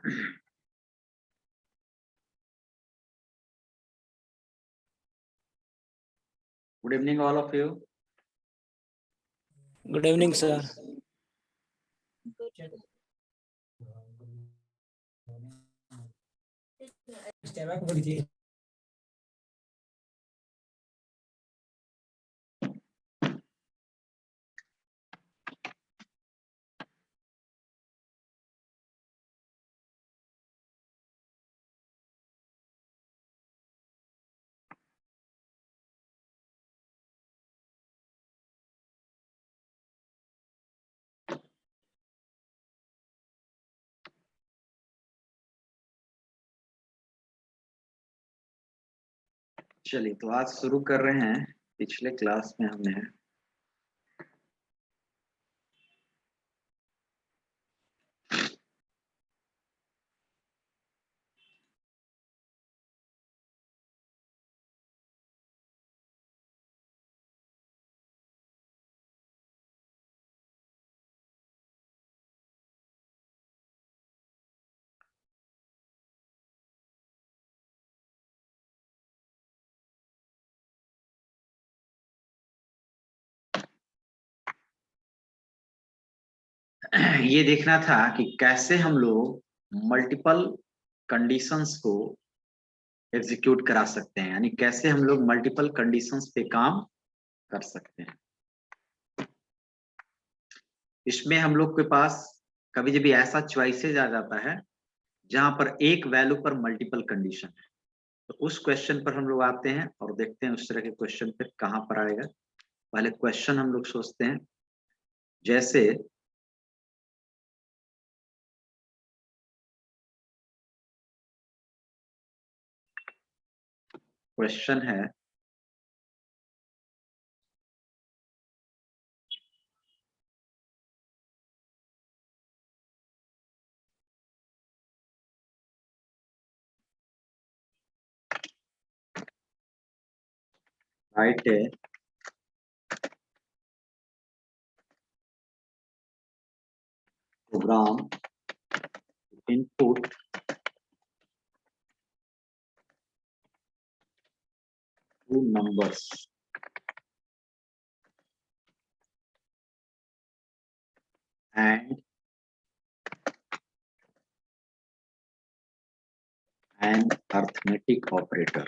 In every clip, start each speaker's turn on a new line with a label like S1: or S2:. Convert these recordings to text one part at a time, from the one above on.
S1: Good evening, all of you.
S2: Good evening, sir.
S1: चलिए, तो आज शुरू कर रहे हैं। पिछले क्लास में हमने ये देखना था कि कैसे हम लोग मल्टीपल कंडीशंस को एग्जीक्यूट करा सकते हैं, यानी कैसे हम लोग मल्टीपल कंडीशंस पे काम कर सकते हैं। इसमें हम लोग के पास कभी कभी ऐसा चॉइसेज आ जाता है जहां पर एक वैल्यू पर मल्टीपल कंडीशन है, तो उस क्वेश्चन पर हम लोग आते हैं और देखते हैं उस तरह के क्वेश्चन पे कहां पर आएगा। पहले क्वेश्चन हम लोग सोचते हैं, जैसे क्वेश्चन है राइट है program input two numbers and an arithmetic operator.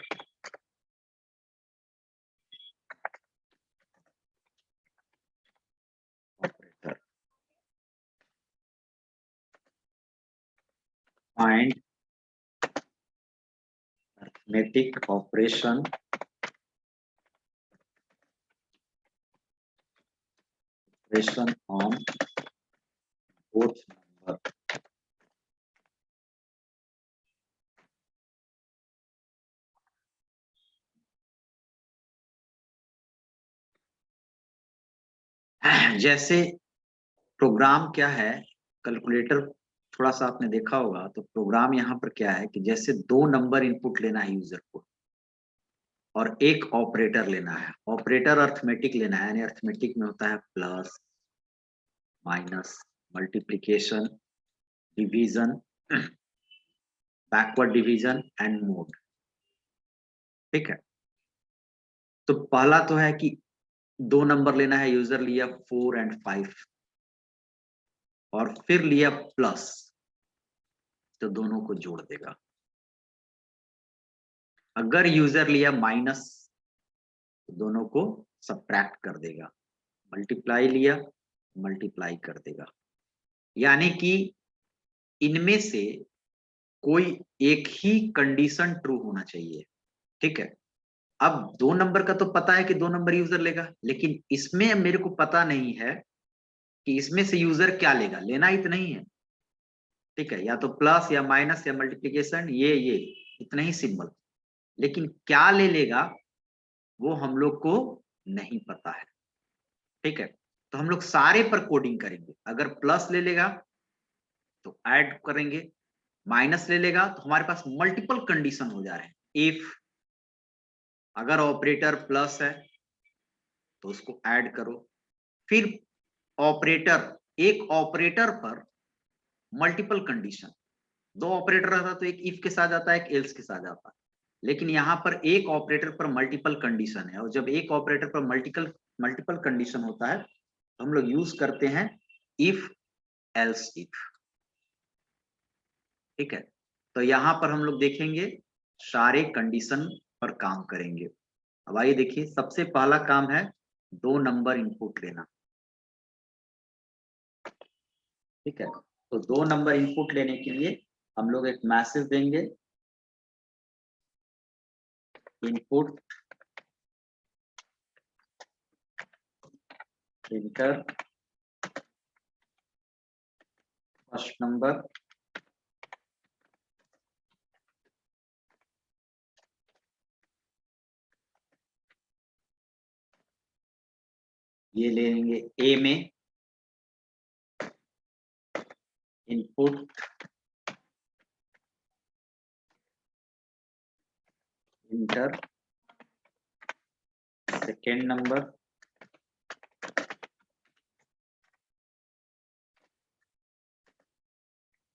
S1: Find arithmetic operation on both number. जैसे प्रोग्राम क्या है, कैलकुलेटर थोड़ा सा आपने देखा होगा, तो प्रोग्राम यहाँ पर क्या है कि जैसे दो नंबर इनपुट लेना है यूजर को और एक ऑपरेटर लेना है। ऑपरेटर अर्थमेटिक लेना है, यानी अर्थमेटिक में होता है plus, minus, multiplication, division, backward division and mode. ठीक है, तो पहला तो है कि दो नंबर लेना है, यूजर लिया 4 और 5 और फिर लिया प्लस, तो दोनों को जोड़ देगा। अगर यूजर लिया माइनस तो दोनों को सबट्रैक्ट कर देगा। मल्टीप्लाई लिया, मल्टीप्लाई कर देगा। यानी कि इनमें से कोई एक ही कंडीशन ट्रू होना चाहिए। ठीक है, अब दो नंबर का तो पता है कि दो नंबर यूजर लेगा, लेकिन इसमें मेरे को पता नहीं है कि इसमें से यूजर क्या लेगा। लेना ही तो नहीं है। ठीक है, या तो प्लस या माइनस या मल्टीप्लिकेशन, ये इतना ही सिंबल, लेकिन क्या ले लेगा वो हम लोग को नहीं पता है। ठीक है, तो हम लोग सारे पर कोडिंग करेंगे। अगर प्लस ले लेगा तो ऐड करेंगे, माइनस ले लेगा तो हमारे पास मल्टीपल कंडीशन हो जा रहे हैं। इफ अगर ऑपरेटर प्लस है तो उसको ऐड करो, फिर ऑपरेटर, एक ऑपरेटर पर मल्टीपल कंडीशन, दो ऑपरेटर रहता तो एक इफ के साथ आता है, एक एल्स के साथ आता है, लेकिन यहाँ पर एक ऑपरेटर पर मल्टीपल कंडीशन है, और जब एक ऑपरेटर पर मल्टीपल कंडीशन होता है तो हम लोग यूज करते हैं इफ एल्स इफ। ठीक है, तो यहाँ पर हम लोग देखेंगे सारे कंडीशन पर काम करेंगे। अब आइए देखिए, सबसे पहला काम है 2 नंबर इनपुट लेना। ठीक है, तो 2 नंबर इनपुट लेने के लिए हम लोग एक मैसेज देंगे, इनपुट इंटर फर्स्ट नंबर ये लेंगे ए में, इनपुट इंटर सेकेंड नंबर,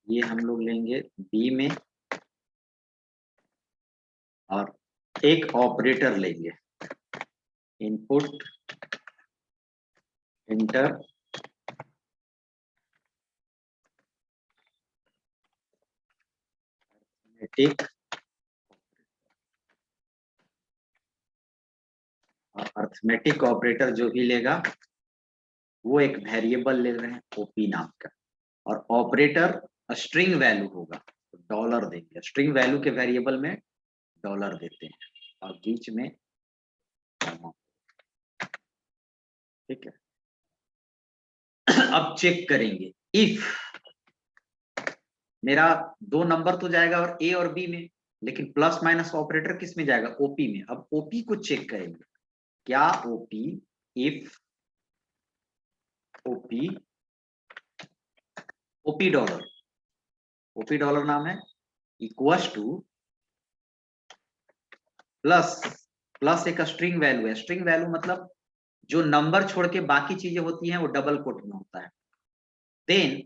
S1: ये हम लोग लेंगे बी में, और एक ऑपरेटर लेंगे, इनपुट इंटर अरिथमेटिक, और अरिथमेटिक ऑपरेटर जो भी लेगा वो एक वेरिएबल ले रहे हैं ओपी नाम का, और ऑपरेटर स्ट्रिंग वैल्यू होगा तो डॉलर देंगे, स्ट्रिंग वैल्यू के वेरिएबल में डॉलर देते हैं, और बीच में कॉमा। ठीक है, अब चेक करेंगे इफ मेरा 2 नंबर तो जाएगा और ए और बी में, लेकिन प्लस माइनस ऑपरेटर किस में जाएगा, ओपी में। अब ओपी को चेक करेंगे, क्या OP, if OP, OP dollar नाम है, इक्वल्स टू प्लस, प्लस एक स्ट्रिंग वैल्यू है, स्ट्रिंग वैल्यू मतलब जो नंबर छोड़ के बाकी चीजें होती हैं वो डबल कोट में होता है। देन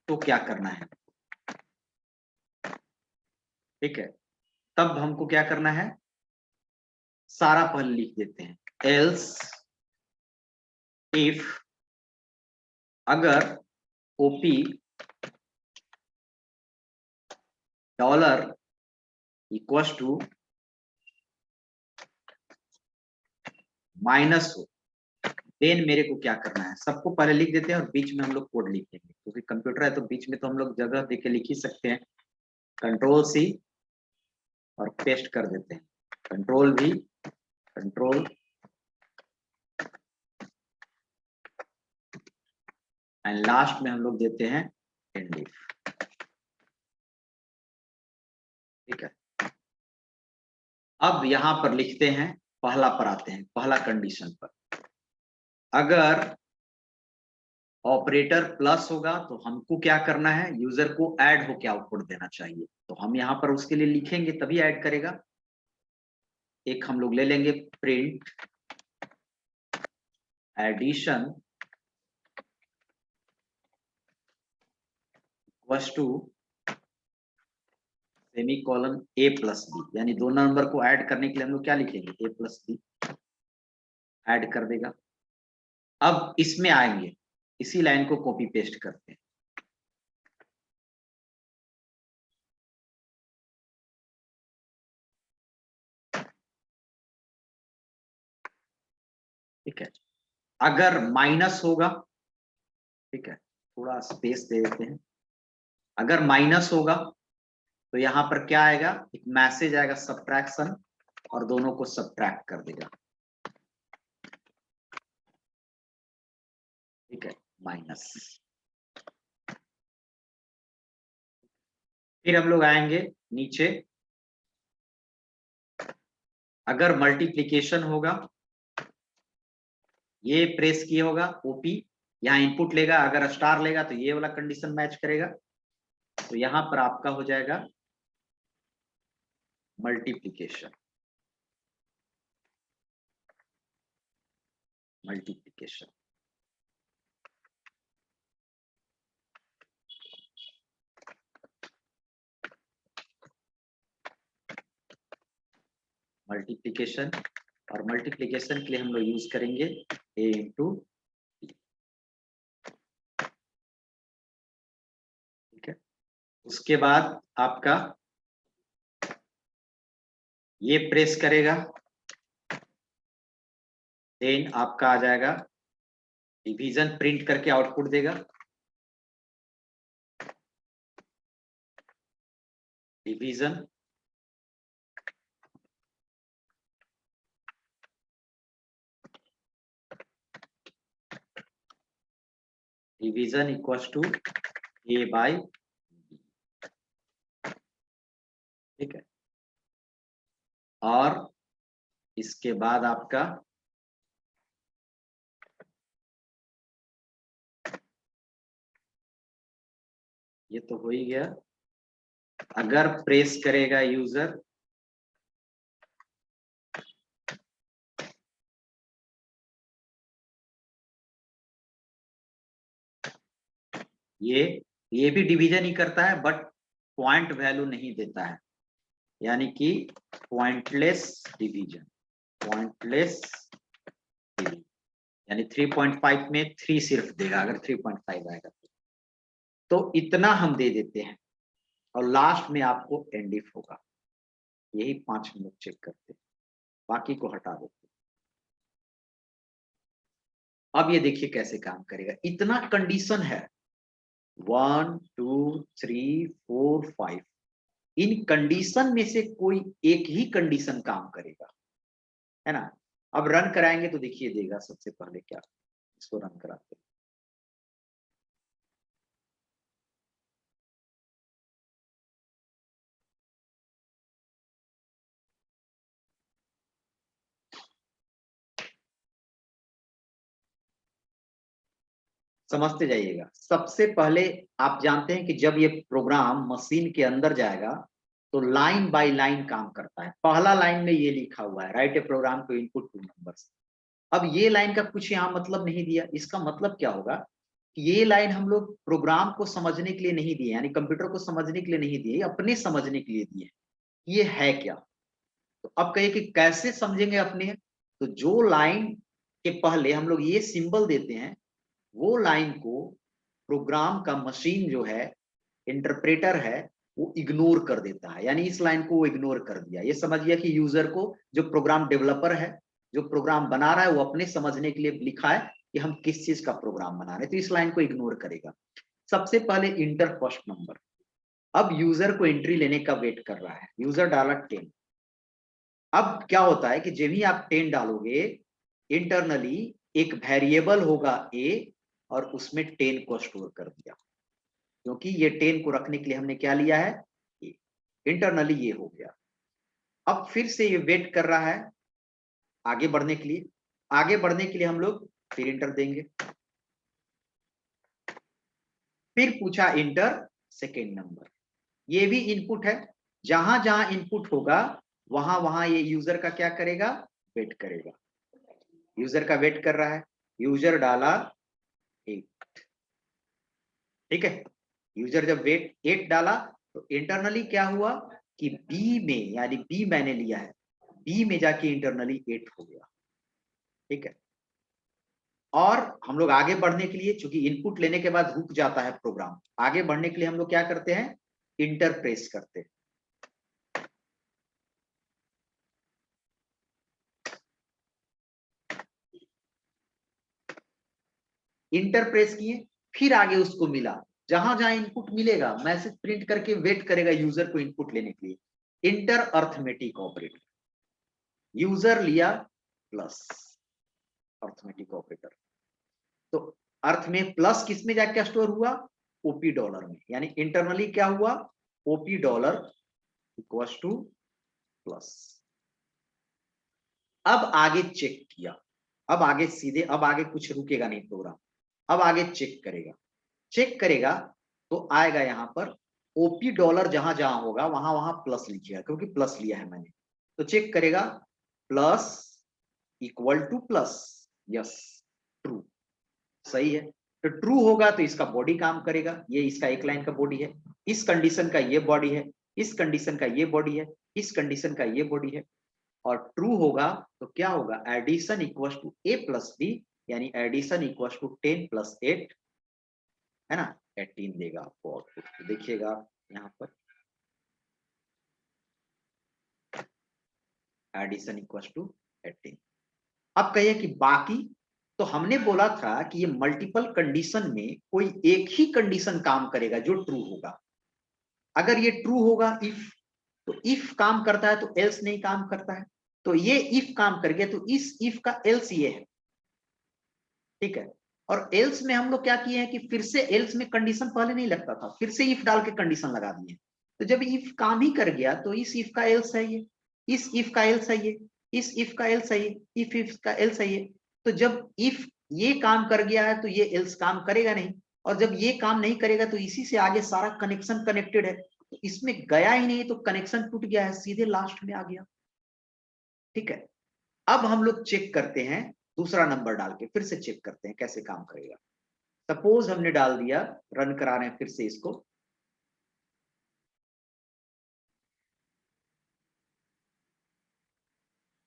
S1: तो क्या करना है, ठीक है, तब हमको क्या करना है, सारा पहले लिख देते हैं, एल्स इफ अगर OP dollar equals to minus हो, देन मेरे को क्या करना है, सबको पहले लिख देते हैं और बीच में हम लोग कोड लिखेंगे, क्योंकि कंप्यूटर है तो बीच में तो हम लोग जगह देके लिख ही सकते हैं। कंट्रोल सी और पेस्ट कर देते हैं, control we, control and last में हम लोग देते हैं एंड इफ। ठीक है, अब यहां पर लिखते हैं, पहला पर आते हैं, पहला कंडीशन पर, अगर ऑपरेटर प्लस होगा तो हमको क्या करना है, यूजर को ऐड होके आउटपुट देना चाहिए, तो हम यहां पर उसके लिए लिखेंगे तभी ऐड करेगा। एक हम लोग ले लेंगे print addition equals to semicolon A plus B, यानी दो नंबर को ऐड करने के लिए हम लोग क्या लिखेंगे, ए प्लस बी, ऐड कर देगा। अब इसमें आएंगे, इसी लाइन को कॉपी पेस्ट करते हैं, ठीक है, अगर माइनस होगा, ठीक है, थोड़ा स्पेस दे देते हैं, अगर माइनस होगा तो यहाँ पर क्या आएगा, एक मैसेज आएगा सब्ट्रैक्शन, और दोनों को सब्ट्रैक्ट कर देगा। ठीक है, माइनस। फिर हम लोग आएंगे नीचे, अगर मल्टीप्लिकेशन होगा, ये प्रेस किया होगा ओपी, यहाँ इनपुट लेगा, अगर स्टार लेगा तो ये वाला कंडीशन मैच करेगा, तो यहां पर आपका हो जाएगा मल्टीप्लिकेशन, मल्टीप्लिकेशन। मल्टीप्लीकेशन, और मल्टीप्लीकेशन के लिए हम लोग यूज करेंगे a इंटू, ठीक है। उसके बाद आपका ये प्रेस करेगा, देन आपका आ जाएगा डिवीजन, प्रिंट करके आउटपुट देगा, division, division equals to a by b, ठीक है। और इसके बाद आपका ये तो हो ही गया। अगर प्रेस करेगा यूजर, ये भी डिवीजन ही करता है बट पॉइंट वैल्यू नहीं देता है, यानी कि पॉइंटलेस डिवीजन, पॉइंटलेस डिवीजन, यानी 3.5 में 3 सिर्फ देगा अगर 3.5 आएगा तो इतना हम दे देते हैं, और लास्ट में आपको एंड इफ होगा। यही 5 मिनट चेक करते हैं, बाकी को हटा देते हैं। अब ये देखिए कैसे काम करेगा। इतना कंडीशन है 1 2 3 4 5, इन कंडीशन में से कोई एक ही कंडीशन काम करेगा, है ना। अब रन कराएंगे तो देखिए देगा। सबसे पहले क्या, इसको रन कराते हैं। समझते जाइएगा। सबसे पहले आप जानते हैं कि जब ये प्रोग्राम मशीन के अंदर जाएगा तो लाइन बाय लाइन काम करता है। पहला लाइन में ये लिखा हुआ है, write a program to input 2 numbers. अब ये लाइन का कुछ यहाँ मतलब नहीं दिया। इसका मतलब क्या होगा कि ये लाइन हम लोग प्रोग्राम को समझने के लिए नहीं दिए, यानी कंप्यूटर को समझने के लिए नहीं दिए, अपने समझने के लिए दिए। ये है क्या, तो अब कहिए कि कैसे समझेंगे अपने। तो जो लाइन के पहले हम लोग ये सिंबल देते हैं, वो लाइन को प्रोग्राम का मशीन जो है, इंटरप्रेटर है, वो इग्नोर कर देता है। यानी इस लाइन को वो इग्नोर कर दिया। ये समझिए कि यूजर को, जो प्रोग्राम डेवलपर है, जो प्रोग्राम बना रहा है, वो अपने समझने के लिए लिखा है कि हम किस चीज का प्रोग्राम बना रहे हैं, तो इस लाइन को इग्नोर करेगा। सबसे पहले इंटर फर्स्ट नंबर। अब यूजर को एंट्री लेने का वेट कर रहा है। यूजर डाला 10। अब क्या होता है कि जब भी आप 10 डालोगे, इंटरनली एक वेरिएबल होगा a, और उसमें 10 को स्टोर कर दिया, क्योंकि ये 10 को रखने के लिए हमने क्या लिया है, इंटरनली ये हो गया। अब फिर से ये वेट कर रहा है आगे बढ़ने के लिए। आगे बढ़ने के लिए हम लोग फिर इंटर देंगे। फिर पूछा इंटर सेकेंड नंबर। ये भी इनपुट है। जहां जहां इनपुट होगा वहां वहां ये यूजर का क्या करेगा, वेट करेगा। यूजर का वेट कर रहा है। यूजर डाला 8, ठीक है। यूजर जब वेट 8 डाला तो इंटरनली क्या हुआ कि बी में, यानी बी मैंने लिया है, बी में जाके इंटरनली 8 हो गया, ठीक है। और हम लोग आगे बढ़ने के लिए, चूंकि इनपुट लेने के बाद रुक जाता है प्रोग्राम, आगे बढ़ने के लिए हम लोग क्या करते हैं, इंटर प्रेस करते हैं। इंटर प्रेस किए, फिर आगे उसको मिला। जहां जहां इनपुट मिलेगा मैसेज प्रिंट करके वेट करेगा यूजर को इनपुट लेने के लिए। इंटर अर्थमेटिक ऑपरेटर, यूजर लिया प्लस अर्थमेटिक ऑपरेटर, तो अर्थ में प्लस किस में जाके स्टोर हुआ, ओपी डॉलर में। यानी इंटरनली क्या हुआ, OP dollar equals two plus. अब आगे चेक किया। अब आगे सीधे, अब आगे कुछ रुकेगा नहीं प्रोग्राम। अब आगे चेक करेगा। चेक करेगा तो आएगा यहां पर ओपी डॉलर, जहां जहां होगा वहां वहां प्लस लिखिएगा, क्योंकि प्लस लिया है मैंने। तो चेक करेगा plus equal two plus, yes true, सही है। तो ट्रू होगा तो इसका बॉडी काम करेगा। ये इसका एक लाइन का बॉडी है। इस कंडीशन का ये बॉडी है, इस कंडीशन का ये बॉडी है, इस कंडीशन का ये बॉडी है। और ट्रू होगा तो क्या होगा, addition equal to A plus B, यानी एडिशन इक्वल टू 10 + 8 है ना, 18 देगा आपको आउटपुट। तो देखिएगा यहाँ पर एडिशन इक्वल टू 18। अब कहिए कि बाकी, तो हमने बोला था कि ये मल्टीपल कंडीशन में कोई एक ही कंडीशन काम करेगा जो ट्रू होगा। अगर ये ट्रू होगा इफ, तो इफ काम करता है तो एल्स नहीं काम करता है, तो ये इफ काम कर गया तो इस इफ का एल्स ये है, ठीक है। और एल्स में हम लोग क्या किए हैं कि फिर से एल्स में कंडीशन पहले नहीं लगता था, फिर से इफ डाल के कंडीशन लगा दिए। तो जब इफ काम ही कर गया तो इस इफ का एल्स है ये, इस इफ का एल्स है ये, इस इफ का एल्स है ये, इफ का एल्स है ये। तो जब इफ ये काम कर गया है तो ये एल्स काम करेगा नहीं, और जब ये काम नहीं करेगा तो इसी से आगे सारा कनेक्शन कनेक्टेड है, तो इसमें गया ही नहीं तो कनेक्शन टूट गया है, सीधे लास्ट में आ गया, ठीक है। अब हम लोग चेक करते हैं, दूसरा नंबर डाल के फिर से चेक करते हैं कैसे काम करेगा। सपोज हमने डाल दिया, रन करा रहे हैं फिर से इसको,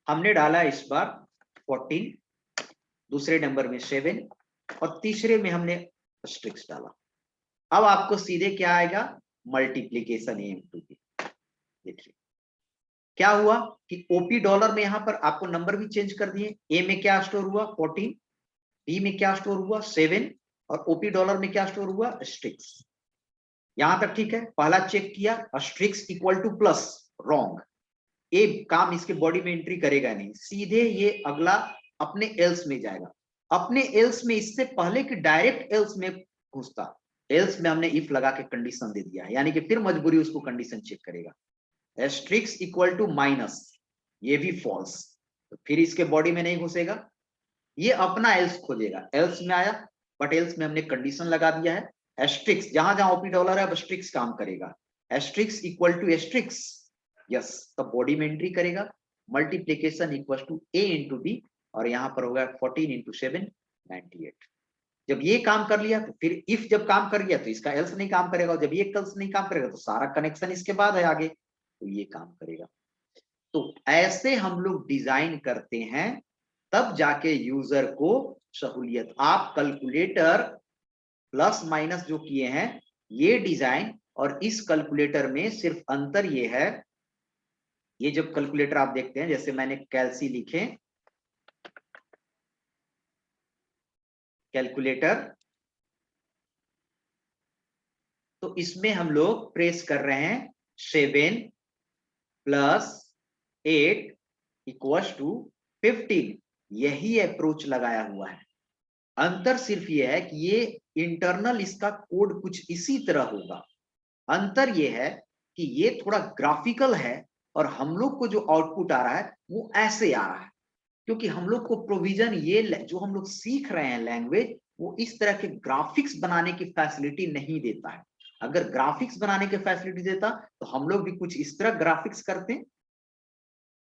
S1: हमने डाला इस बार 14, दूसरे नंबर में 7 और तीसरे में हमने स्ट्रिक्स डाला। अब आपको सीधे क्या आएगा, मल्टीप्लीकेशन ए इंटू बी। देखिए क्या हुआ कि ओपी डॉलर में यहां पर आपको नंबर भी चेंज कर दिए, ए में क्या स्टोर हुआ 14, बी में क्या स्टोर हुआ 7 और ओपी डॉलर में क्या स्टोर हुआ स्ट्रिक्स। यहां तक ठीक है, पहला चेक किया स्ट्रिक्स इक्वल टू प्लस, रॉन्ग, ए काम इसके बॉडी में एंट्री करेगा नहीं, सीधे ये अगला अपने एल्स में जाएगा। अपने एल्स में इससे पहले कि डायरेक्ट एल्स में घुसता, एल्स में हमने इफ लगा के कंडीशन दे दिया है, यानी कि फिर मजबूरी उसको कंडीशन चेक करेगा। एस्ट्रिक्स इक्वल टू माइनस, ये भी फॉल्स, तो फिर इसके बॉडी में नहीं घुसेगा, ये अपना एल्स खोजेगा, एल्स में आया बट एल्स में हमने कंडीशन लगा दिया है। एस्ट्रिक्स जहां जहां ओपी डॉलर है अब स्ट्रिक्स काम करेगा, asterisks equal to asterisks, yes, तब बॉडी में एंट्री करेगा, multiplication equal to A into B, और यहां पर होगा 14 इंटू 7 98। जब ये काम कर लिया तो फिर इफ जब काम कर गया तो इसका एल्स नहीं काम करेगा, और जब ये एल्स नहीं काम करेगा तो सारा कनेक्शन इसके बाद है आगे, तो ये काम करेगा। तो ऐसे हम लोग डिजाइन करते हैं, तब जाके यूजर को सहूलियत। आप कैलकुलेटर प्लस माइनस जो किए हैं ये डिजाइन, और इस कैलकुलेटर में सिर्फ अंतर ये है, ये जब कैलकुलेटर आप देखते हैं, जैसे मैंने कैलसी लिखे, कैलकुलेटर, तो इसमें हम लोग प्रेस कर रहे हैं 7 + 8 = 15, यही अप्रोच लगाया हुआ है। अंतर सिर्फ ये है कि ये इंटरनल इसका कोड कुछ इसी तरह होगा। अंतर ये है कि ये थोड़ा ग्राफिकल है, और हम लोग को जो आउटपुट आ रहा है वो ऐसे आ रहा है, क्योंकि हम लोग को प्रोविजन ये जो हम लोग सीख रहे हैं लैंग्वेज, वो इस तरह के ग्राफिक्स बनाने की फैसिलिटी नहीं देता है। अगर ग्राफिक्स बनाने की फैसिलिटी देता तो हम लोग भी कुछ इस तरह ग्राफिक्स करते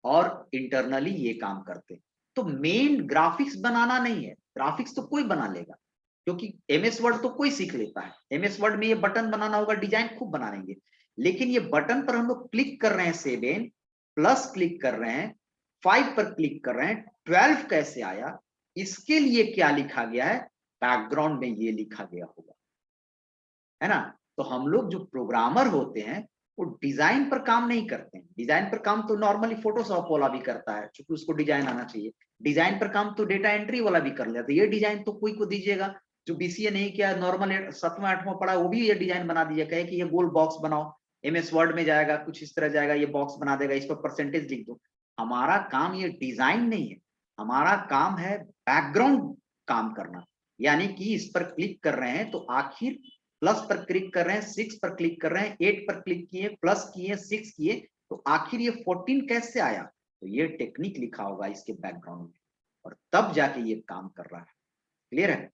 S1: और इंटरनली ये काम करते। तो मेन ग्राफिक्स बनाना नहीं है, ग्राफिक्स तो कोई बना लेगा, क्योंकि एमएस वर्ड तो कोई सीख लेता है, एमएस वर्ड में ये बटन बनाना होगा, डिजाइन खूब बना लेंगे। लेकिन ये बटन पर हम लोग क्लिक कर रहे हैं 7 प्लस क्लिक कर रहे हैं, 5 पर क्लिक कर रहे हैं, 12 कैसे आया, इसके लिए क्या लिखा गया है, बैकग्राउंड में ये लिखा गया होगा, है ना। तो हम लोग जो प्रोग्रामर होते हैं वो डिजाइन पर काम नहीं करते हैं, डिजाइन पर काम तो नॉर्मली फोटोशॉप वाला भी करता है, क्योंकि उसको डिजाइन आना चाहिए। डिजाइन पर काम तो डेटा एंट्री वाला भी कर लेता है, ये डिजाइन तो कोई को दीजिएगा जो बीसीए नहीं किया, नॉर्मल 7वां 8वां पढ़ा, वो भी ये डिजाइन बना दीजिए, कहे कि ये गोल बॉक्स बनाओ, एमएस वर्ड में जाएगा कुछ इस तरह जाएगा, ये बॉक्स बना देगा, इस पर परसेंटेज लिख दो। हमारा काम ये डिजाइन नहीं है, हमारा काम है बैकग्राउंड काम करना। यानी कि इस पर क्लिक कर रहे हैं तो आखिर प्लस पर क्लिक कर रहे हैं, 6 पर क्लिक कर रहे हैं, 8 पर क्लिक किए, प्लस किए, 6 किए, तो आखिर ये 14 कैसे आया, तो ये टेक्निक लिखा होगा इसके बैकग्राउंड में, और तब जाके ये काम कर रहा है। क्लियर है,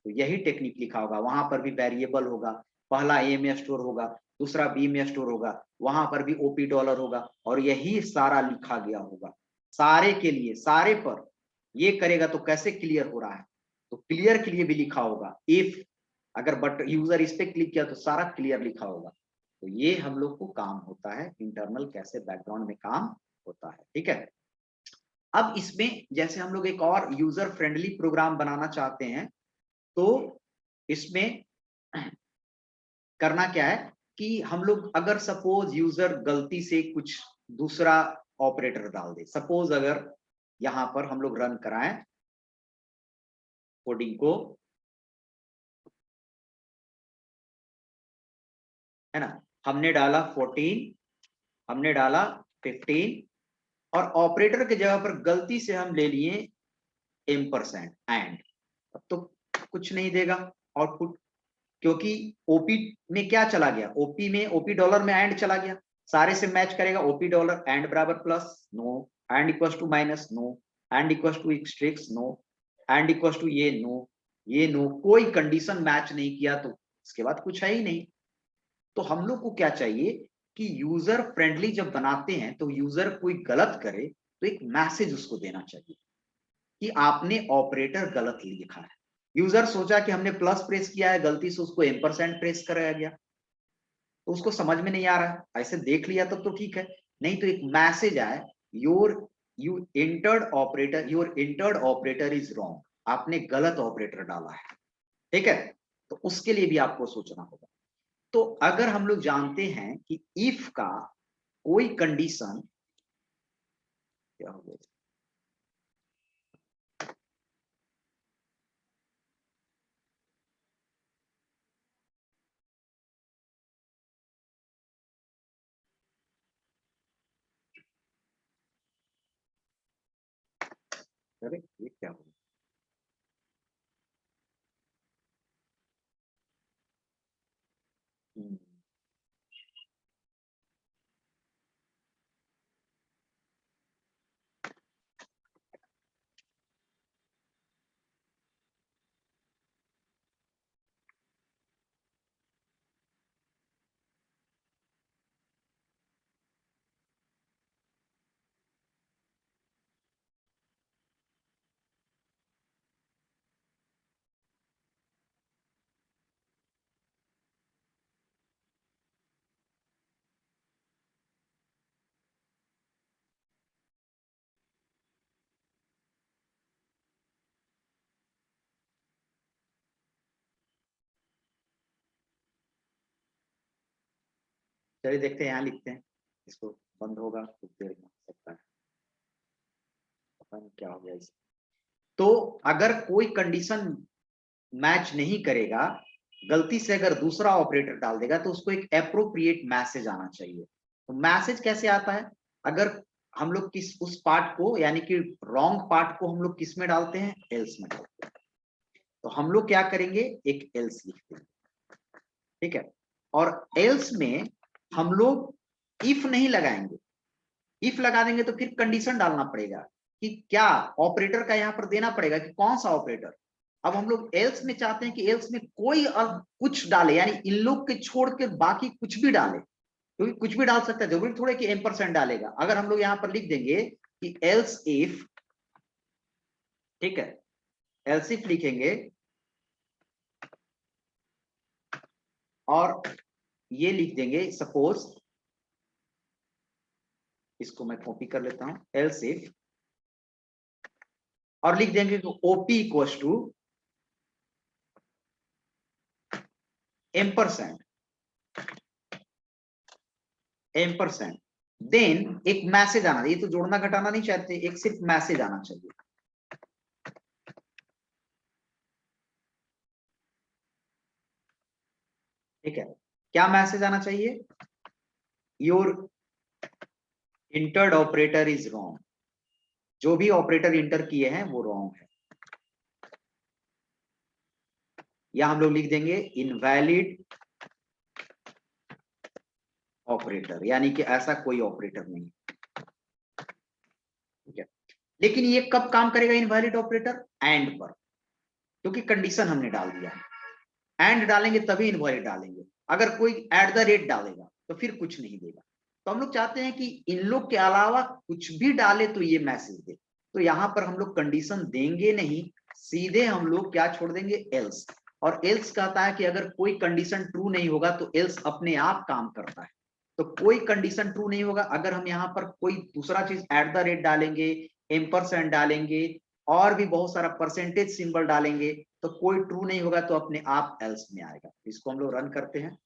S1: तो यही टेक्निक लिखा होगा। वहां पर भी वेरिएबल होगा, पहला ए में स्टोर होगा, दूसरा बी में स्टोर होगा, वहां पर भी ओपी डॉलर होगा, और यही सारा लिखा गया होगा सारे के लिए, सारे पर ये करेगा तो कैसे क्लियर हो रहा है, तो क्लियर के लिए भी लिखा होगा, इफ अगर बट यूजर इस पे क्लिक किया तो सारा क्लियर लिखा होगा। तो ये हम लोग को काम होता है इंटरनल, कैसे बैकग्राउंड में काम होता है, ठीक है। अब इसमें जैसे हम लोग एक और यूजर फ्रेंडली प्रोग्राम बनाना चाहते हैं, तो इसमें करना क्या है कि हम लोग अगर सपोज यूजर गलती से कुछ दूसरा ऑपरेटर डाल दे, सपोज अगर यहां पर हम लोग रन कराएं कोडिंग को, है ना, हमने डाला 14, हमने डाला 15 और ऑपरेटर की जगह पर गलती से हम ले लिए एम्परसेंड एंड, अब तो कुछ नहीं देगा आउटपुट, क्योंकि ओपी में क्या चला गया, ओपी में, ओपी डॉलर में एंड चला गया, सारे से मैच करेगा, ओपी डॉलर एंड बराबर plus no, and equals to minus no, and equals to एक्सट्रिक्स नो, एंड इक्वल्स टू ये नो, ये नो, कोई कंडीशन मैच नहीं किया तो इसके बाद कुछ है ही नहीं। तो हम लोग को क्या चाहिए कि यूजर फ्रेंडली जब बनाते हैं तो यूजर कोई गलत करे तो एक मैसेज उसको देना चाहिए कि आपने ऑपरेटर गलत लिखा है। यूजर सोचा कि हमने प्लस प्रेस किया है, गलती से उसको एम्परसेंड प्रेस कराया गया, तो उसको समझ में नहीं आ रहा है, ऐसे देख लिया तब तो ठीक है, नहीं तो एक मैसेज आए you entered operator is wrong, आपने गलत ऑपरेटर डाला है, ठीक है, तो उसके लिए भी आपको सोचना होगा। तो अगर हम लोग जानते हैं कि इफ का कोई कंडीशन, क्या हो गया, अरे ये क्या हो गया, चलिए देखते हैं, यहाँ लिखते हैं, इसको बंद होगा कुछ देर में, हो सकता है, पता नहीं क्या हो गया इसे। तो अगर कोई कंडीशन मैच नहीं करेगा, गलती से अगर दूसरा ऑपरेटर डाल देगा तो उसको एक एप्रोप्रिएट मैसेज आना चाहिए। तो मैसेज कैसे आता है, अगर हम लोग किस उस पार्ट को, यानी कि रॉन्ग पार्ट को हम लोग किस में डालते हैं, एल्स में डालते हैं, तो हम लोग क्या करेंगे, एक एल्स लिखते हैं, ठीक है, और एल्स में हम लोग इफ नहीं लगाएंगे, इफ लगा देंगे तो फिर कंडीशन डालना पड़ेगा कि क्या ऑपरेटर का यहां पर देना पड़ेगा कि कौन सा ऑपरेटर। अब हम लोग एल्स में चाहते हैं कि एल्स में कोई कुछ डाले, यानी इन लोग के छोड़ के बाकी कुछ भी डाले, क्योंकि कुछ भी डाल सकता है, जरूरी थोड़े कि एम्परसेंड डालेगा। अगर हम लोग यहां पर लिख देंगे कि एल्स इफ, ठीक है, एल्स इफ लिखेंगे और ये लिख देंगे सपोज, इसको मैं कॉपी कर लेता हूं, एल्स इफ, और लिख देंगे कि OP equals to ampersand, ampersand, then एक मैसेज आना, ये तो जोड़ना घटाना नहीं चाहते, एक सिर्फ मैसेज आना चाहिए, ठीक है, क्या मैसेज आना चाहिए, your entered operator is wrong, जो भी ऑपरेटर इंटर किए हैं वो रॉन्ग है, या हम लोग लिख देंगे इनवैलिड ऑपरेटर, यानी कि ऐसा कोई ऑपरेटर नहीं, ठीक है। लेकिन ये कब काम करेगा इनवैलिड ऑपरेटर, एंड पर, क्योंकि कंडीशन हमने डाल दिया है, एंड डालेंगे तभी इनवैलिड डालेंगे, अगर कोई एट द रेट डालेगा तो फिर कुछ नहीं देगा। तो हम लोग चाहते हैं कि इन लोग के अलावा कुछ भी डाले तो ये मैसेज दे, तो यहां पर हम लोग कंडीशन देंगे नहीं, सीधे हम लोग क्या छोड़ देंगे, एल्स, और एल्स कहता है कि अगर कोई कंडीशन ट्रू नहीं होगा तो एल्स अपने आप काम करता है, तो कोई कंडीशन ट्रू नहीं होगा अगर हम यहाँ पर कोई दूसरा चीज एट द रेट डालेंगे एम्परसेंड डालेंगे और भी बहुत सारा परसेंटेज सिंबल डालेंगे तो कोई ट्रू नहीं होगा, तो अपने आप एल्स में आएगा। इसको हम लोग रन करते हैं।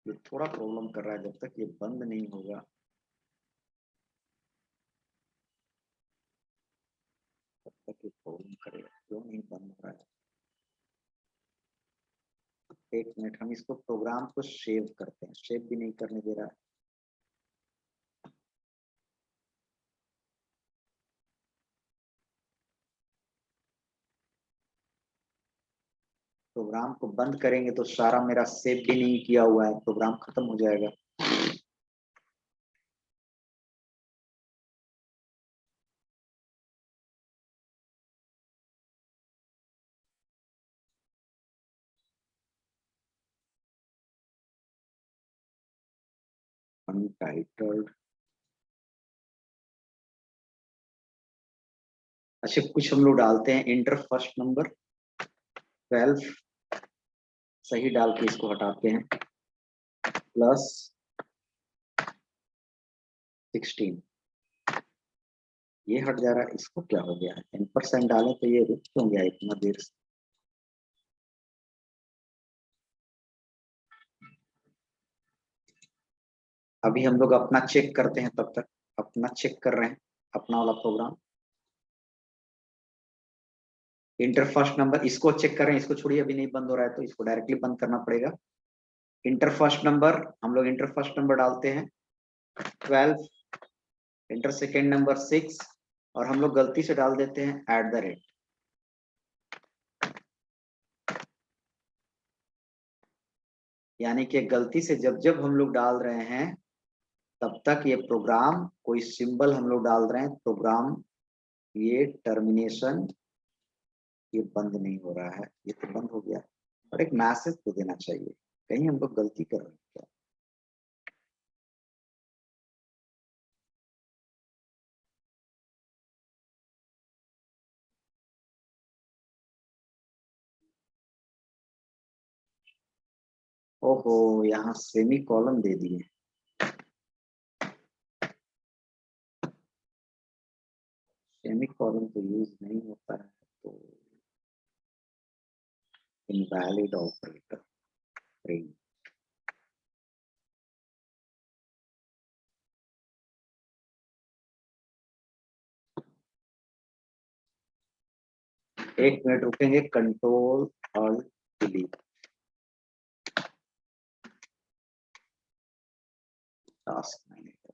S1: ये थोड़ा प्रॉब्लम कर रहा है, जब तक ये बंद नहीं होगा तब तक ये प्रॉब्लम करेगा। क्यों नहीं बंद हो रहा है? एक मिनट, हम इसको प्रोग्राम को सेव करते हैं। सेव भी नहीं करने दे रहा है। प्रोग्राम को बंद करेंगे तो सारा मेरा सेव भी नहीं किया हुआ है, प्रोग्राम खत्म हो जाएगा। अनटाइटल्ड। अच्छा, कुछ हम लोग डालते हैं। इंटर फर्स्ट नंबर 12 सही डाल के इसको हटाते हैं, प्लस 16। ये हट जा रहा है, इसको क्या हो गया है? 10% डालें तो ये रुक क्यों गया इतना देर से? अभी हम लोग अपना चेक करते हैं, तब तक अपना चेक कर रहे हैं, अपना वाला प्रोग्राम। इंटर फर्स्ट नंबर इसको चेक कर रहे हैं, इसको छोड़िए, अभी नहीं बंद हो रहा है तो इसको डायरेक्टली बंद करना पड़ेगा। इंटर फर्स्ट नंबर, हम लोग इंटर फर्स्ट नंबर डालते हैं 12, इंटर सेकेंड नंबर 6, और हम लोग गलती से डाल देते हैं @। यानी कि गलती से जब जब हम लोग डाल रहे हैं तब तक ये प्रोग्राम, कोई सिंबल हम लोग डाल रहे हैं, प्रोग्राम ये टर्मिनेशन ये बंद नहीं हो रहा है। ये तो बंद हो गया, और एक मैसेज तो देना चाहिए, कहीं हम लोग गलती कर रहे हैं क्या? ओहो, यहाँ सेमी कॉलन दे दिए। सेमी कॉलन तो यूज नहीं होता है, तो इनवैलिड ऑपरेटर प्रिंट। एक मिनट रुकेंगे, control alt delete. Task manager,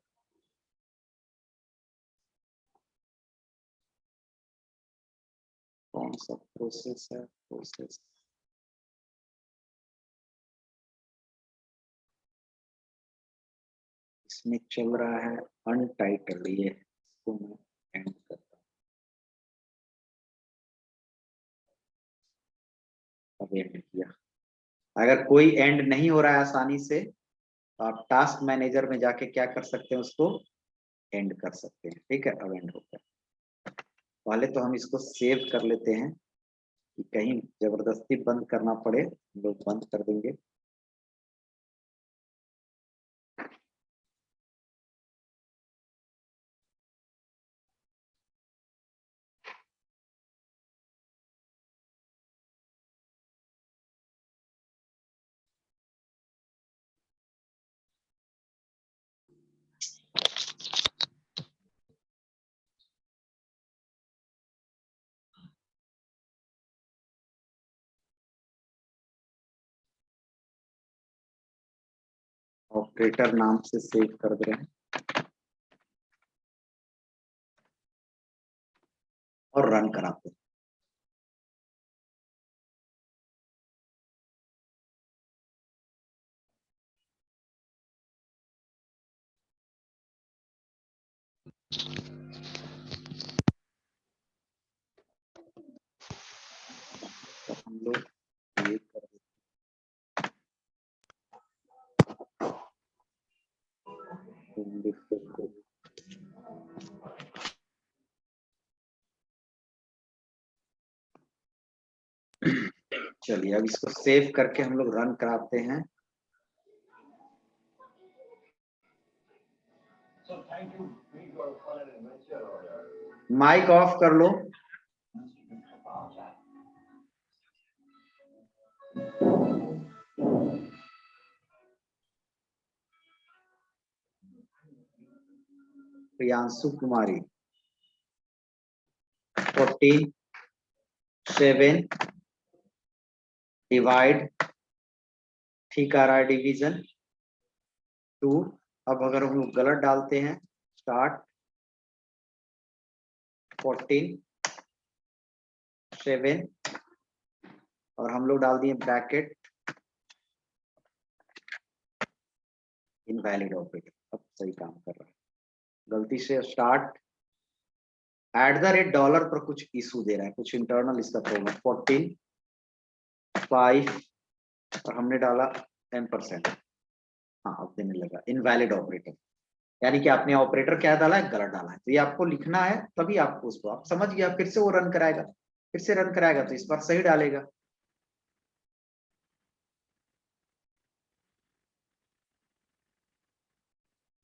S1: कौन सा प्रोसेस है? प्रोसेस इसमें चल रहा है अनटाइटल्ड। ये इसको मैं एंड करता हूँ। अब एंड किया। अगर कोई एंड नहीं हो रहा है आसानी से, तो आप टास्क मैनेजर में जाके क्या कर सकते हैं, उसको एंड कर सकते हैं। ठीक है, अब एंड हो गया। पहले तो हम इसको सेव कर लेते हैं कि कहीं जबरदस्ती बंद करना पड़े, हम लोग बंद कर देंगे। ऑपरेटर नाम से सेव कर दे रहे हैं और रन कराते हैं। तो हम लोग ये कर देते हैं। चलिए, अब इसको सेव करके हम लोग रन कराते हैं। माइक ऑफ कर लो। प्रियांशु कुमारी 14 7 डिवाइड, ठीक आ रहा है डिवीजन 2। अब अगर हम लोग गलत डालते हैं, स्टार्ट 14 7 और हम लोग डाल दिए ब्रैकेट, इनवैलिड ऑपरेटर। अब सही काम कर रहा है। गलती से स्टार्ट $, पर कुछ इशू दे रहा है, कुछ इंटरनल इसका प्रॉब्लम। 14 5 और हमने डाला %। हाँ, अब देने लगा इनवैलिड ऑपरेटर, यानी कि आपने ऑपरेटर क्या डाला है, गलत डाला है। तो ये आपको लिखना है, तभी आपको उसको आप समझ गया। फिर से वो रन कराएगा, फिर से रन कराएगा, तो इस बार सही डालेगा।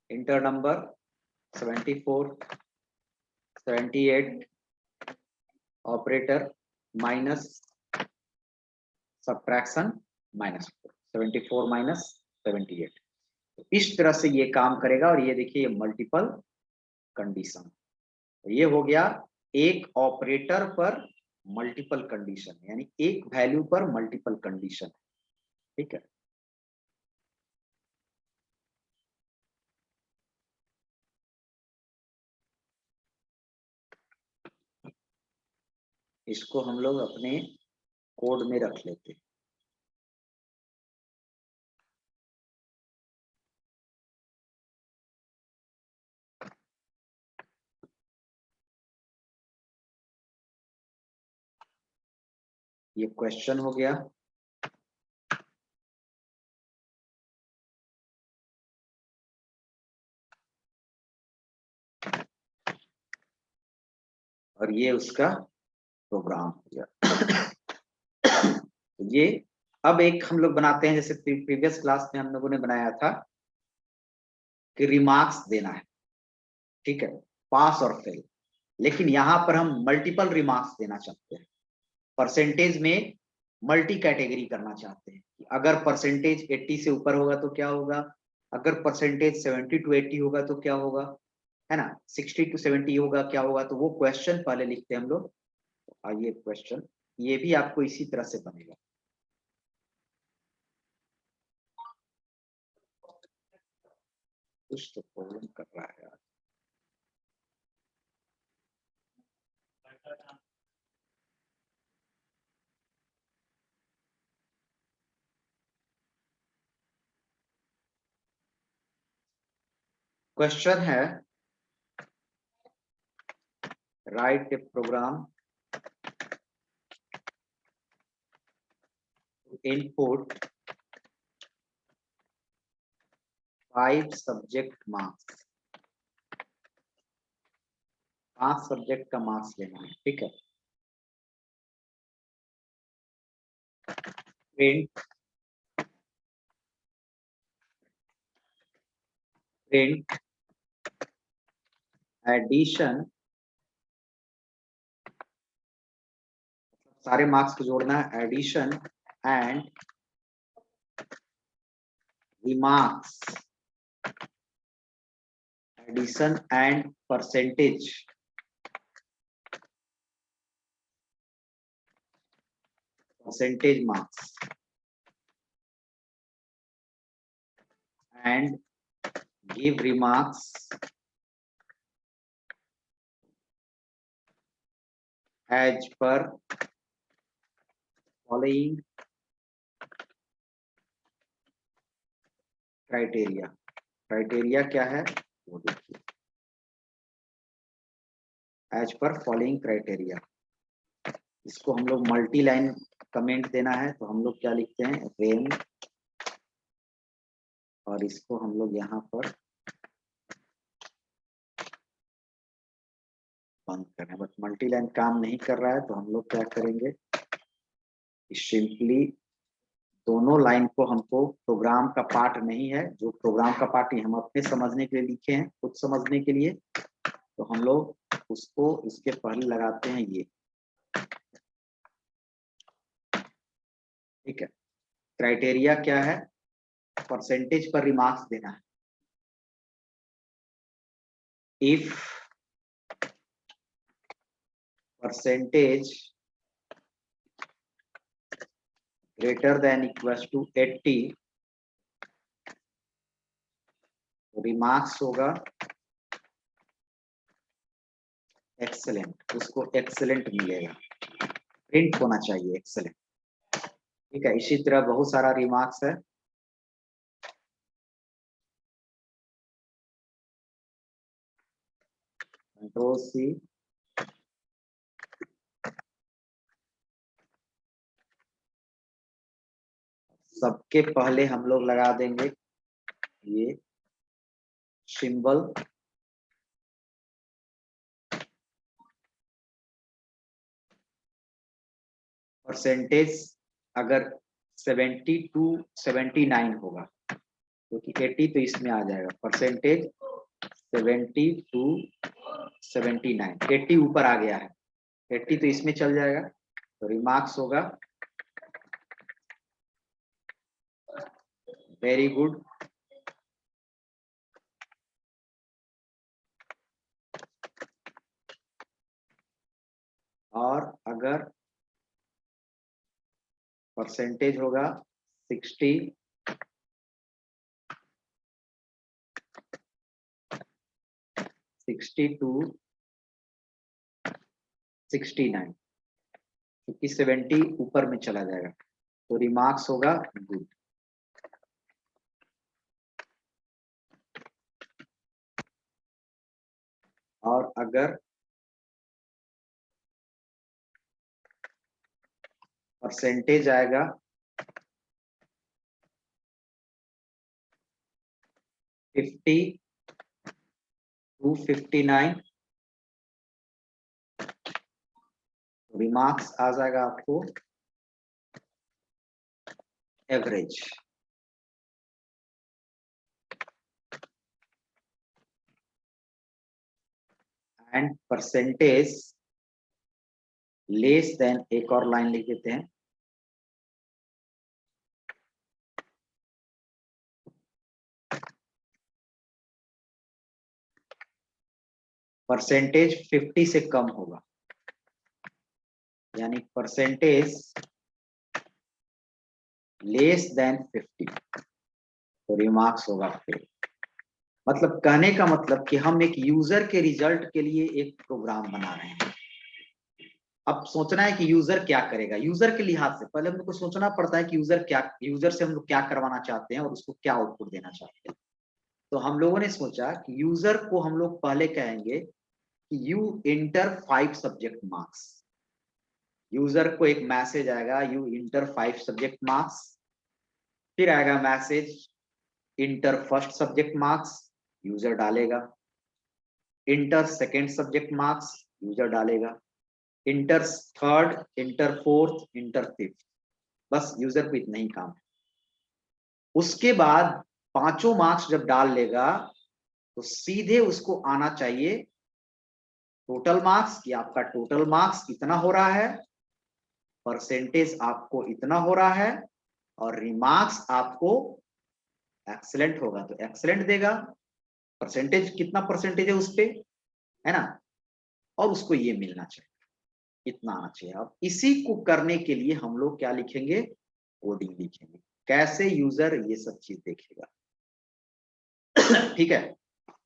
S1: Inter number 74 78 operator minus subtraction -4, 74 minus 78। तो इस तरह से ये काम करेगा। और ये देखिए, ये मल्टीपल कंडीशन, ये हो गया एक ऑपरेटर पर मल्टीपल कंडीशन, यानी एक वैल्यू पर मल्टीपल कंडीशन। ठीक है, इसको हम लोग अपने कोड में रख लेते हैं। ये क्वेश्चन हो गया। और ये उसका प्रोग्राम हो गया। ये अब एक हम लोग बनाते हैं, जैसे प्रीवियस क्लास में हम लोगों ने बनाया था कि रिमार्क्स देना है, ठीक है, पास और फेल। लेकिन यहाँ पर हम मल्टीपल रिमार्क्स देना चाहते हैं। परसेंटेज में मल्टी कैटेगरी करना चाहते हैं कि अगर परसेंटेज 80 से ऊपर होगा तो क्या होगा, अगर परसेंटेज 70 to 80 होगा तो क्या होगा, है ना, 60 to 70 होगा क्या होगा। तो वो क्वेश्चन पहले लिखते हैं हम लोग। तो आइए क्वेश्चन, ये भी आपको इसी तरह से बनेगा। कुछ तो प्रॉब्लम कर रहा है यार। क्वेश्चन है, write a program input 5 subject marks, 5 subject का मार्क्स लेना है। ठीक है, प्रिंट प्रिंट एडिशन, सारे मार्क्स को जोड़ना है, addition and remarks, addition and percentage, percentage marks and give remarks as per following criteria. Criteria क्या है वो देखिए, एज पर फॉलोइंग क्राइटेरिया। इसको हम लोग मल्टी लाइन कमेंट देना है, तो हम लोग क्या लिखते हैं, रेन, और इसको हम लोग यहाँ पर बंद करें। बट मल्टी लाइन काम नहीं कर रहा है, तो हम लोग क्या करेंगे, सिंपली दोनों लाइन को हमको प्रोग्राम का पार्ट नहीं है, जो प्रोग्राम का पार्ट हम अपने समझने के लिए लिखे हैं, खुद समझने के लिए, तो हम लोग उसको इसके पहले लगाते हैं ये। ठीक है, क्राइटेरिया क्या है? परसेंटेज पर रिमार्क्स देना है। If percentage greater than equals to 80, remarks होगा एक्सेलेंट, उसको एक्सेलेंट मिलेगा, प्रिंट होना चाहिए एक्सेलेंट। ठीक है, इसी तरह बहुत सारा रिमार्क्स है। कंट्रोल सी, सबके पहले हम लोग लगा देंगे ये सिंबल, परसेंटेज अगर 70 to 79 होगा, क्योंकि 80 तो इसमें आ जाएगा, परसेंटेज 70 to 79, 80 ऊपर आ गया है, 80 तो इसमें चल जाएगा, तो रिमार्क्स होगा वेरी गुड। और अगर परसेंटेज होगा 60 to 69, क्योंकि 70 ऊपर में चला जाएगा, तो रिमार्क्स होगा गुड। और अगर परसेंटेज आएगा 50 to 59, रिमार्क्स आ जाएगा आपको average. And percentage less than, एक और लाइन लिख देते हैं, परसेंटेज 50 से कम होगा, यानी परसेंटेज लेस देन 50, तो रिमार्क्स होगा फेल। मतलब कहने का मतलब कि हम एक यूजर के रिजल्ट के लिए एक प्रोग्राम बना रहे हैं। अब सोचना है कि यूजर क्या करेगा, यूजर के लिहाज से पहले हम लोग को सोचना पड़ता है कि यूजर से हम लोग क्या करवाना चाहते हैं और उसको क्या आउटपुट देना चाहते हैं। तो हम लोगों ने सोचा कि यूजर को हम लोग पहले कहेंगे कि you inter 5 subject marks. User को एक मैसेज आएगा, यू इंटर 5 सब्जेक्ट मार्क्स, फिर आएगा message enter first subject marks, user डालेगा, enter second subject marks, user डालेगा, enter third, enter fourth, enter fifth, बस यूजर को इतना ही काम है। उसके बाद पांचों मार्क्स जब डाल लेगा तो सीधे उसको आना चाहिए टोटल मार्क्स, कि आपका टोटल मार्क्स इतना हो रहा है, परसेंटेज आपको इतना हो रहा है, और रिमार्क्स आपको एक्सीलेंट होगा तो एक्सीलेंट देगा। परसेंटेज कितना परसेंटेज है उस पे, है ना, और उसको ये मिलना चाहिए, इतना आना चाहिए। अब इसी को करने के लिए हम लोग क्या लिखेंगे, कोडिंग लिखेंगे, कैसे यूजर ये सब चीज देखेगा। ठीक है,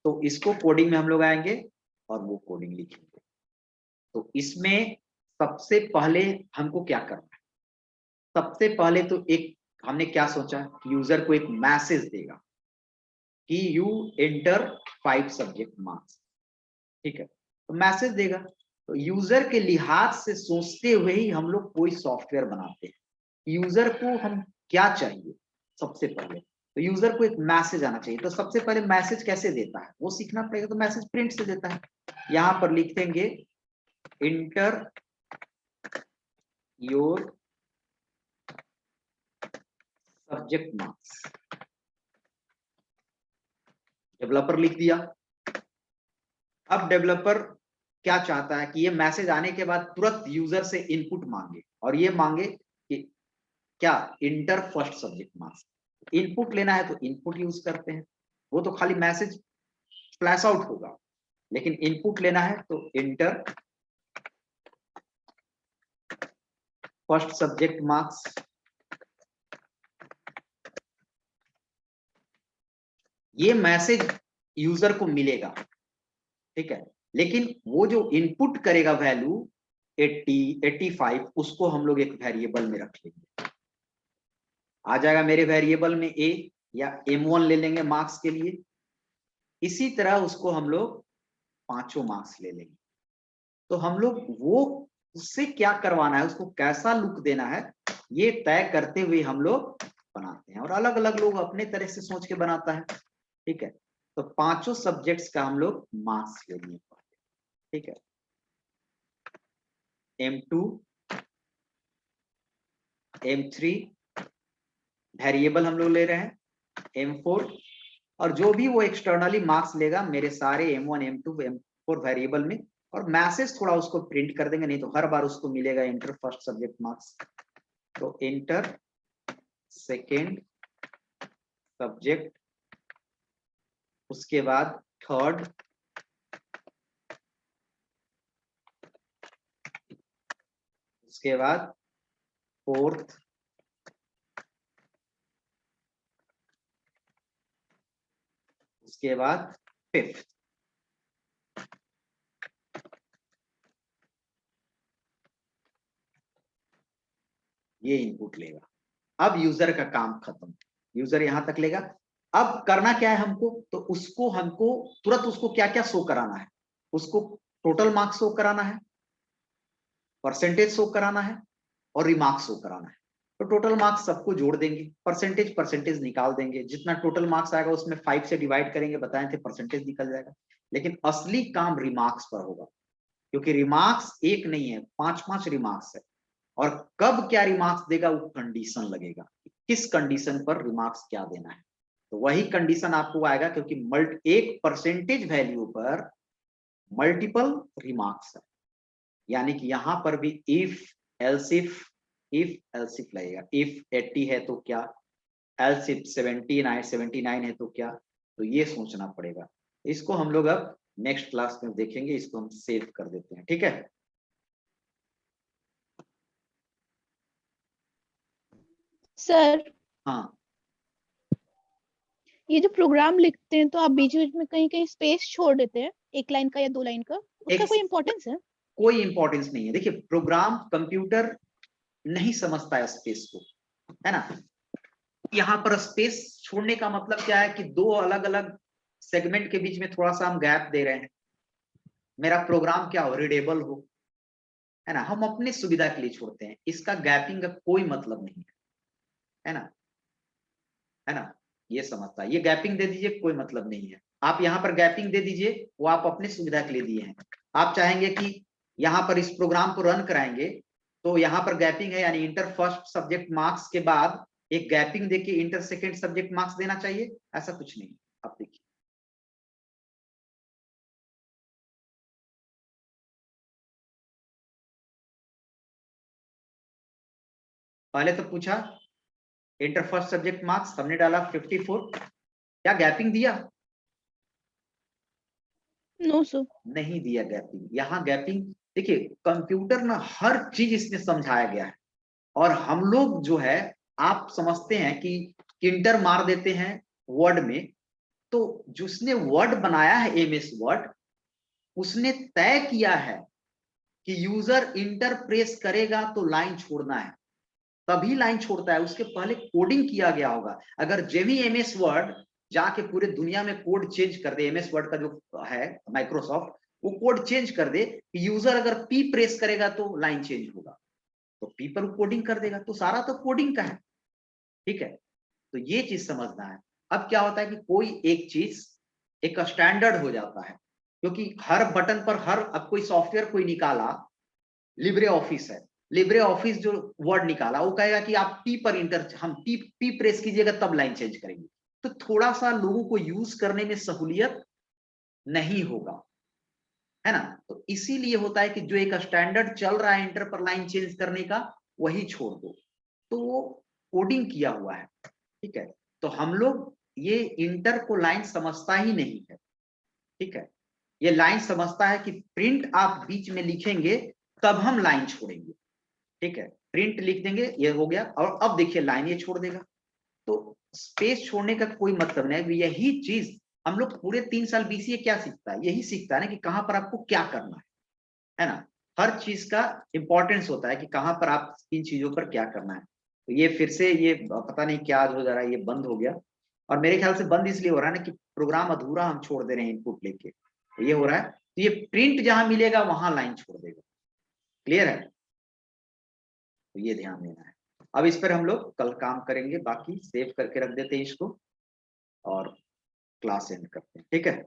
S1: तो इसको कोडिंग में हम लोग आएंगे और वो कोडिंग लिखेंगे। तो इसमें सबसे पहले हमको क्या करना है, सबसे पहले तो एक हमने क्या सोचा कि यूजर को एक मैसेज देगा कि यू एंटर 5 सब्जेक्ट मार्क्स। ठीक है, तो मैसेज देगा, तो यूजर के लिहाज से सोचते हुए ही हम लोग कोई सॉफ्टवेयर बनाते हैं। यूजर को हम क्या चाहिए, सबसे पहले तो यूजर को एक मैसेज आना चाहिए। तो सबसे पहले मैसेज कैसे देता है वो सीखना पड़ेगा, तो मैसेज प्रिंट से देता है। यहां पर लिख देंगे inter your subject marks, developer लिख दिया। अब डेवलपर क्या चाहता है कि ये मैसेज आने के बाद तुरंत यूजर से इनपुट मांगे, और ये मांगे कि क्या inter first subject marks. Input लेना है तो इनपुट यूज करते हैं, वो तो खाली मैसेज फ्लैश आउट होगा, लेकिन इनपुट लेना है तो इंटर फर्स्ट सब्जेक्ट मार्क्स। ये मैसेज यूजर को मिलेगा, ठीक है, लेकिन वो जो इनपुट करेगा वैल्यू 80, 85, उसको हम लोग एक वेरिएबल में रख लेंगे। आ जाएगा मेरे वेरिएबल में ए, या M1 ले लेंगे मार्क्स के लिए। इसी तरह उसको हम लोग पांचों मार्क्स ले लेंगे। तो हम लोग वो उससे क्या करवाना है, उसको कैसा लुक देना है, ये तय करते हुए हम लोग बनाते हैं, और अलग अलग लोग अपने तरह से सोच के बनाता है, ठीक है। तो पांचों सब्जेक्ट्स का हम लोग मार्क्स ले लिए, ठीक है। M2, M3 वेरिएबल हम लोग ले रहे हैं, M4, और जो भी वो एक्सटर्नली मार्क्स लेगा मेरे सारे M1, M2, M4 वेरिएबल में, और मैसेज थोड़ा उसको प्रिंट कर देंगे, नहीं तो हर बार उसको मिलेगा इंटर फर्स्ट सब्जेक्ट मार्क्स। तो इंटर सेकेंड सब्जेक्ट, उसके बाद थर्ड, उसके बाद फोर्थ, उसके बाद फिफ्थ। ये इनपुट लेगा। अब यूजर का काम खत्म, यूजर यहां तक लेगा। अब करना क्या है हमको, तो उसको हमको तुरंत उसको क्या क्या शो कराना है, उसको टोटल मार्क्स शो कराना है, परसेंटेज शो कराना है, और रिमार्क्स शो कराना है। तो टोटल मार्क्स सबको जोड़ देंगे, परसेंटेज परसेंटेज निकाल देंगे, जितना टोटल मार्क्स आएगा उसमें 5 से डिवाइड करेंगे, बताए थे परसेंटेज निकल जाएगा। लेकिन असली काम रिमार्क्स पर होगा, क्योंकि रिमार्क्स एक नहीं है, 5-5 रिमार्क्स है, और कब क्या रिमार्क्स देगा वो कंडीशन लगेगा, किस कंडीशन पर रिमार्क्स क्या देना है। तो वही कंडीशन आपको आएगा, क्योंकि एक परसेंटेज वैल्यू पर मल्टीपल रिमार्क्स है, यानी कि यहां पर भी इफ एल्सिफ लगेगा। इफ 80 है तो क्या, एल्सिफ 79 है तो क्या, तो ये सोचना पड़ेगा। इसको हम लोग अब नेक्स्ट क्लास में देखेंगे, इसको हम सेव कर देते हैं, ठीक है।
S2: सर,
S1: हाँ,
S2: ये जो प्रोग्राम लिखते हैं तो आप बीच बीच में कहीं कहीं स्पेस छोड़ देते हैं, 1 लाइन का या 2 लाइन का, उसका
S1: एक
S2: कोई इंपॉर्टेंस है?
S1: कोई इंपॉर्टेंस नहीं है। देखिए, प्रोग्राम कंप्यूटर नहीं समझता है स्पेस को, है ना। यहाँ पर स्पेस छोड़ने का मतलब क्या है कि दो अलग अलग सेगमेंट के बीच में थोड़ा सा हम गैप दे रहे हैं, मेरा प्रोग्राम क्या हो, रीडेबल हो, है ना। हम अपनी सुविधा के लिए छोड़ते हैं, इसका गैपिंग का कोई मतलब नहीं है ना, है ना। ये समझता है, ये गैपिंग दे दीजिए, कोई मतलब नहीं है। आप यहाँ पर गैपिंग दे दीजिए, वो आप अपनी सुविधा के लिए दिए हैं। आप चाहेंगे कि यहाँ पर इस प्रोग्राम को रन कराएंगे, तो यहाँ पर गैपिंग है, यानी इंटर फर्स्ट सब्जेक्ट मार्क्स के बाद एक गैपिंग देके इंटर सेकेंड सब्जेक्ट मार्क्स देना चाहिए, ऐसा कुछ नहीं। आप देखिए, पहले तो पूछा इंटर फर्स्ट सब्जेक्ट मार्क्स, हमने डाला 54, क्या गैपिंग दिया?
S2: No sir.
S1: नहीं दिया गैपिंग। यहाँ गैपिंग, देखिए कंप्यूटर ना हर चीज इसमें समझाया गया है, और हम लोग जो है, आप समझते हैं कि इंटर मार देते हैं वर्ड में, तो जिसने वर्ड बनाया है MS वर्ड, उसने तय किया है कि यूजर इंटर प्रेस करेगा तो लाइन छोड़ना है, तभी लाइन छोड़ता है, उसके पहले कोडिंग किया गया होगा। अगर जेवी MS वर्ड जाके पूरे दुनिया में कोड चेंज कर दे, MS वर्ड का जो है माइक्रोसॉफ्ट, वो कोड चेंज कर दे कि यूजर अगर P प्रेस करेगा तो लाइन चेंज होगा, तो P पर कोडिंग कर देगा, तो सारा तो कोडिंग का है, ठीक है। तो ये चीज समझना है। अब क्या होता है कि कोई एक चीज एक स्टैंडर्ड हो जाता है, क्योंकि हर बटन पर, हर अब कोई सॉफ्टवेयर कोई निकाला, लिब्रे ऑफिस है, लिब्रे ऑफिस जो वर्ड निकाला वो कहेगा कि आप टी पर इंटर, हम टी प्रेस कीजिएगा तब लाइन चेंज करेंगे। तो थोड़ा सा लोगों को यूज करने में सहूलियत नहीं होगा, है ना। तो इसीलिए होता है कि जो एक स्टैंडर्ड चल रहा है इंटर पर लाइन चेंज करने का, वही छोड़ दो। तो वो कोडिंग किया हुआ है, ठीक है। तो हम लोग ये इंटर को लाइन समझता ही नहीं है, ठीक है। ये लाइन समझता है कि प्रिंट आप बीच में लिखेंगे तब हम लाइन छोड़ेंगे, ठीक है। प्रिंट लिख देंगे, ये हो गया, और अब देखिए लाइन ये छोड़ देगा। तो स्पेस छोड़ने का कोई मतलब नहीं। यही चीज हम लोग पूरे 3 साल बीसीए क्या सीखता है, यही सीखता है ना कि कहां पर आपको क्या करना है ना। हर चीज का इंपॉर्टेंस होता है कि कहां पर आप इन चीजों पर क्या करना है। तो ये फिर से ये पता नहीं क्या आज हो जा रहा है, ये बंद हो गया। और मेरे ख्याल से बंद इसलिए हो रहा है ना कि प्रोग्राम अधूरा हम छोड़ दे रहे हैं इनपुट लेके, तो ये हो रहा है। तो ये प्रिंट जहां मिलेगा वहां लाइन छोड़ देगा। क्लियर है, तो ये ध्यान देना है। अब इस पर हम लोग कल काम करेंगे, बाकी सेव करके रख देते हैं इसको और क्लास एंड करते हैं, ठीक है।